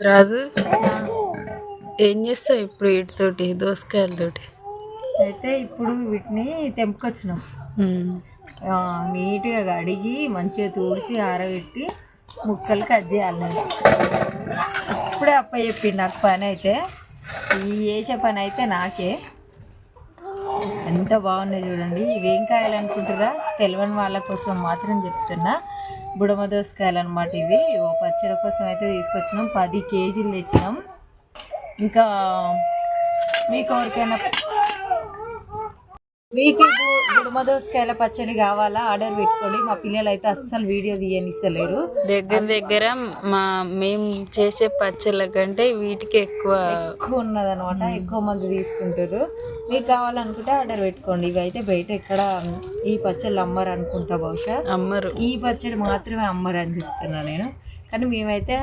రాజు ఏం చేస్తావు ఇప్పుడు వీటితోటి దోసకాయలతోటి? అయితే ఇప్పుడు వీటిని తెంపుకొచ్చినాం. నీట్గా కడిగి మంచిగా తూడ్చి ఆరబెట్టి ముక్కలు కట్ చేయాలి. నేను ఇప్పుడే అప్ప చెప్పింది నాకు పని. అయితే ఈ వేసే పని అయితే నాకే. ఎంత బాగున్నాయి చూడండి. ఇవేం కాయలు అనుకుంటారా? తెలియని వాళ్ళ కోసం మాత్రం చెప్తున్నా. బుడమ దోసకాయలు అనమాట ఇవి. ఓ పచ్చడి కోసం అయితే తీసుకొచ్చినాం. 10 కేజీలు తెచ్చినాం. ఇంకా మీకు ఎవరికైనా బుడమ దోసకాయల పచ్చడి కావాలా ఆర్డర్ పెట్టుకోండి. మా పిల్లలు అయితే అస్సలు వీడియో తీయనిస్తలేరు. దగ్గర మేము చేసే పచ్చళ్ళ కంటే వీటికి ఎక్కువ ఉన్నదనమాట. ఎక్కువ మంది తీసుకుంటారు. మీకు కావాలనుకుంటే ఆర్డర్ పెట్టుకోండి. ఇవి అయితే బయట ఎక్కడ ఈ పచ్చళ్ళు అమ్మరు అనుకుంటా. బహుశా అమ్మరు. ఈ పచ్చడి మాత్రమే అమ్మరు అని చెప్తున్నా నేను. కానీ మేమైతే